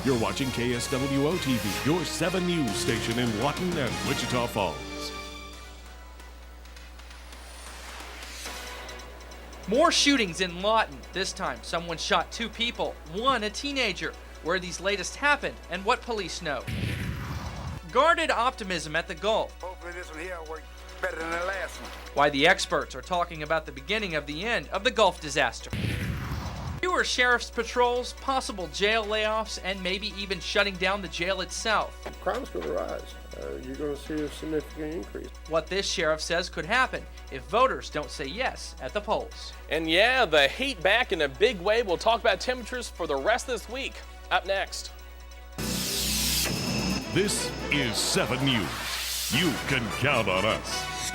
You're watching KSWO TV, your 7 News station in Lawton and Wichita Falls. More shootings in Lawton. This time, someone shot 2 people, one a teenager. Where these latest happened and what police know. Guarded optimism at the Gulf. Hopefully this one here will work better than the last one. Why the experts are talking about the beginning of the end of the Gulf disaster. Fewer sheriff's patrols, possible jail layoffs, and maybe even shutting down the jail itself. Crime's going to rise. You're going to see a significant increase. What this sheriff says could happen if voters don't say yes at the polls. And yeah, the heat back in a big way. We'll talk about temperatures for the rest of this week. Up next. This is 7 News. You can count on us.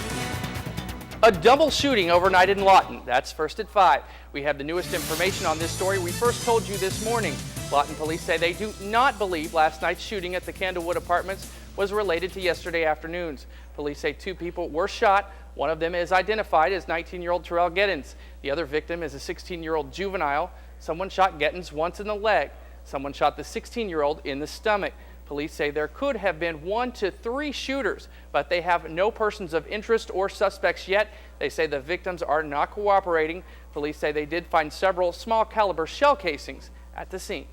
A double shooting overnight in Lawton. That's first at 5. We have the newest information on this story we first told you this morning. Lawton police say they do not believe last night's shooting at the Candlewood Apartments was related to yesterday afternoon's. Police say 2 people were shot. One of them is identified as 19-year-old Terrell Gettins. The other victim is a 16-year-old juvenile. Someone shot Gettins once in the leg. Someone shot the 16-year-old in the stomach. Police say there could have been 1 to 3 shooters, but they have no persons of interest or suspects yet. They say the victims are not cooperating. Police say they did find several small caliber shell casings at the scene.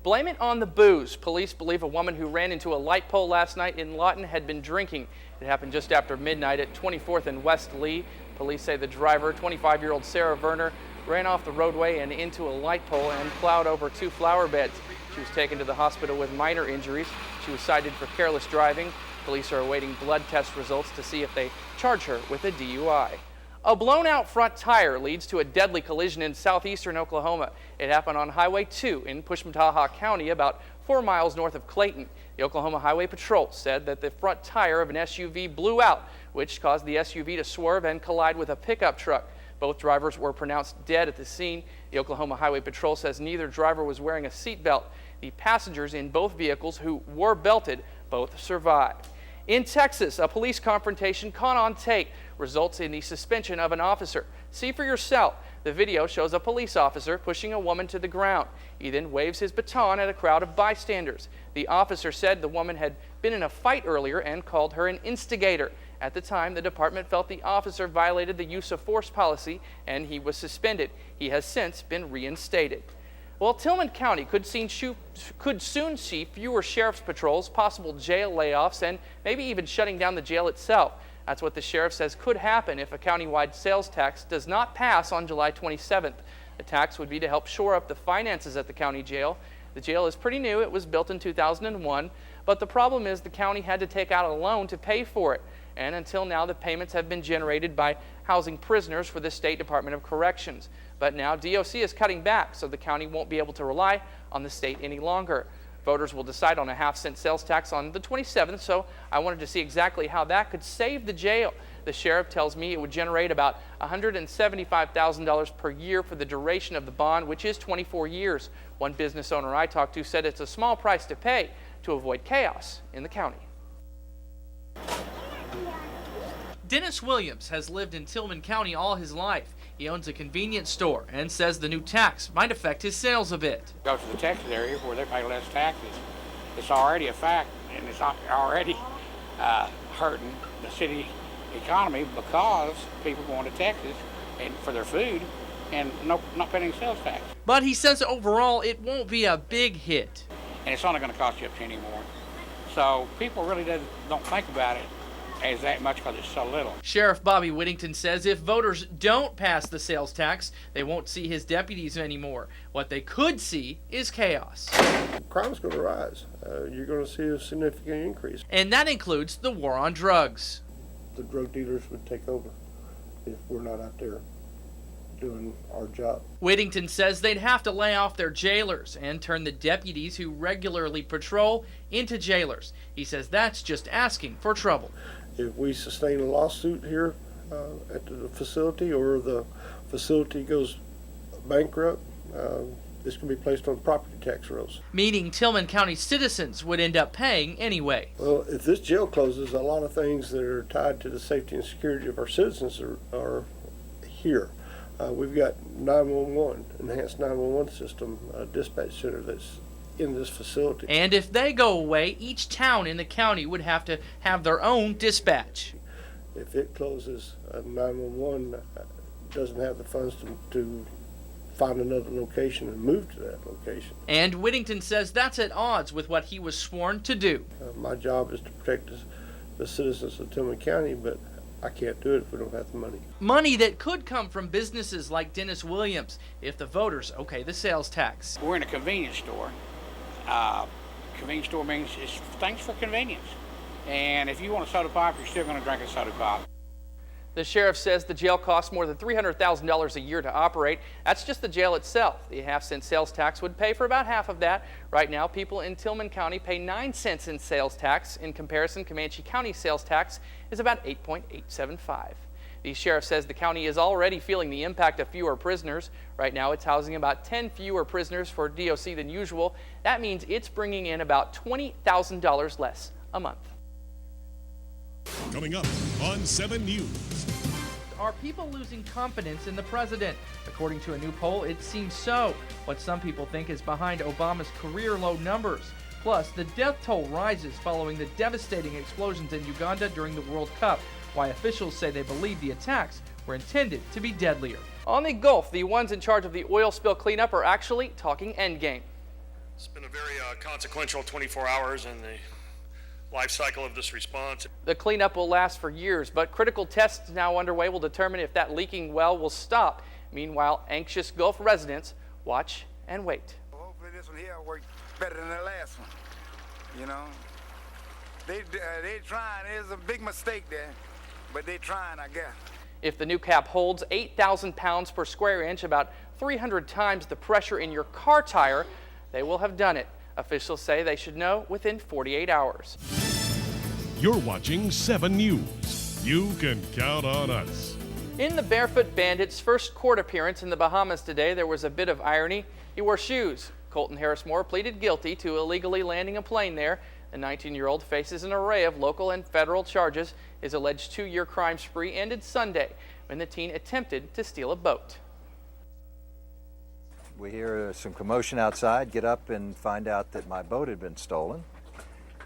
Blame it on the booze. Police believe a woman who ran into a light pole last night in Lawton had been drinking. It happened just after midnight at 24th and West Lee. Police say the driver, 25-year-old Sarah Werner, ran off the roadway and into a light pole and plowed over 2 flower beds. She was taken to the hospital with minor injuries. She was cited for careless driving. Police are awaiting blood test results to see if they charge her with a DUI. A blown-out front tire leads to a deadly collision in southeastern Oklahoma. It happened on Highway 2 in Pushmataha County, about 4 miles north of Clayton. The Oklahoma Highway Patrol said that the front tire of an SUV blew out, which caused the SUV to swerve and collide with a pickup truck. Both drivers were pronounced dead at the scene. The Oklahoma Highway Patrol says neither driver was wearing a seatbelt. The passengers in both vehicles who were belted both survived. In Texas, a police confrontation caught on tape results in the suspension of an officer. See for yourself. The video shows a police officer pushing a woman to the ground. He then waves his baton at a crowd of bystanders. The officer said the woman had been in a fight earlier and called her an instigator. At the time, the department felt the officer violated the use of force policy and he was suspended. He has since been reinstated. Well, Tillman County could soon see fewer sheriff's patrols, possible jail layoffs, and maybe even shutting down the jail itself. That's what the sheriff says could happen if a countywide sales tax does not pass on July 27th. The tax would be to help shore up the finances at the county jail. The jail is pretty new. It was built in 2001, but the problem is the county had to take out a loan to pay for it. And until now, the payments have been generated by housing prisoners for the State Department of Corrections. But now DOC is cutting back, so the county won't be able to rely on the state any longer. Voters will decide on a half-cent sales tax on the 27th, so I wanted to see exactly how that could save the jail. The sheriff tells me it would generate about $175,000 per year for the duration of the bond, which is 24 years. One business owner I talked to said it's a small price to pay to avoid chaos in the county. Dennis Williams has lived in Tillman County all his life. He owns a convenience store and says the new tax might affect his sales a bit. Go to the Texas area where they pay less taxes. It's already a fact, and it's already hurting the city economy because people going to Texas and for their food and not paying sales tax. But he says overall it won't be a big hit. And it's only going to cost you a penny more. So people really don't think about it as that much because it's so little. Sheriff Bobby Whittington says if voters don't pass the sales tax, they won't see his deputies anymore. What they could see is chaos. Crime's going to rise. You're going to see a significant increase. And that includes the war on drugs. The drug dealers would take over if we're not out there doing our job. Whittington says they'd have to lay off their jailers and turn the deputies who regularly patrol into jailers. He says that's just asking for trouble. If we sustain a lawsuit here at the facility or the facility goes bankrupt, this can be placed on property tax rolls. Meaning Tillman County citizens would end up paying anyway. Well, if this jail closes, a lot of things that are tied to the safety and security of our citizens are here. We've got 911, enhanced 911 system dispatch center that's in this facility. And if they go away, each town in the county would have to have their own dispatch. If it closes, 911 doesn't have the funds to find another location and move to that location. And Whittington says that's at odds with what he was sworn to do. My job is to protect the citizens of Tillman County, but I can't do it if we don't have the money. Money that could come from businesses like Dennis Williams if the voters okay the sales tax. We're in a convenience store. Convenience store means it's thanks for convenience. And if you want a soda pop, you're still going to drink a soda pop. The sheriff says the jail costs more than $300,000 a year to operate. That's just the jail itself. The half-cent sales tax would pay for about half of that. Right now, people in Tillman County pay 9 cents in sales tax. In comparison, Comanche County sales tax is about 8.875. The sheriff says the county is already feeling the impact of fewer prisoners. Right now, it's housing about 10 fewer prisoners for DOC than usual. That means it's bringing in about $20,000 less a month. Coming up on 7 News. Are people losing confidence in the president? According to a new poll, it seems so. What some people think is behind Obama's career-low numbers. Plus, the death toll rises following the devastating explosions in Uganda during the World Cup. Why officials say they believe the attacks were intended to be deadlier. On the Gulf, the ones in charge of the oil spill cleanup are actually talking endgame. It's been a very consequential 24 hours in the life cycle of this response. The cleanup will last for years, but critical tests now underway will determine if that leaking well will stop. Meanwhile, anxious Gulf residents watch and wait. Hopefully this one here will work better than the last one. You know, they trying. There's a big mistake there, but they trying, I guess. If the new cap holds 8,000 pounds per square inch, about 300 times the pressure in your car tire, they will have done it. Officials say they should know within 48 hours. You're watching 7 News. You can count on us. In the Barefoot Bandit's first court appearance in the Bahamas today, there was a bit of irony. He wore shoes. Colton Harris-Moore pleaded guilty to illegally landing a plane there. The 19-year-old faces an array of local and federal charges. His alleged 2-year crime spree ended Sunday when the teen attempted to steal a boat. We hear some commotion outside, get up and find out that my boat had been stolen,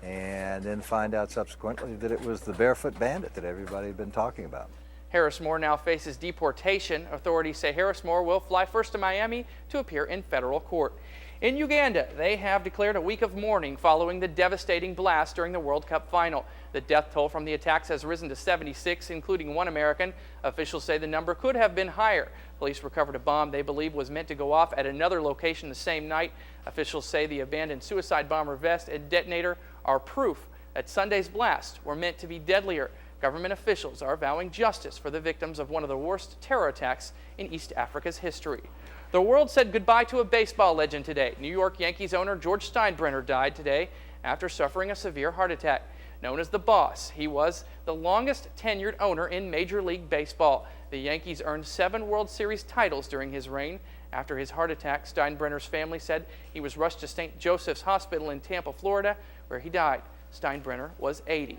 and then find out subsequently that it was the Barefoot Bandit that everybody had been talking about. Harris-Moore now faces deportation. Authorities say Harris-Moore will fly first to Miami to appear in federal court. In Uganda, they have declared a week of mourning following the devastating blast during the World Cup final. The death toll from the attacks has risen to 76, including 1 American. Officials say the number could have been higher. Police recovered a bomb they believe was meant to go off at another location the same night. Officials say the abandoned suicide bomber vest and detonator are proof that Sunday's blasts were meant to be deadlier. Government officials are vowing justice for the victims of one of the worst terror attacks in East Africa's history. The world said goodbye to a baseball legend today. New York Yankees owner George Steinbrenner died today after suffering a severe heart attack. Known as the Boss, he was the longest tenured owner in Major League Baseball. The Yankees earned 7 World Series titles during his reign. After his heart attack, Steinbrenner's family said he was rushed to St. Joseph's Hospital in Tampa, Florida, where he died. Steinbrenner was 80.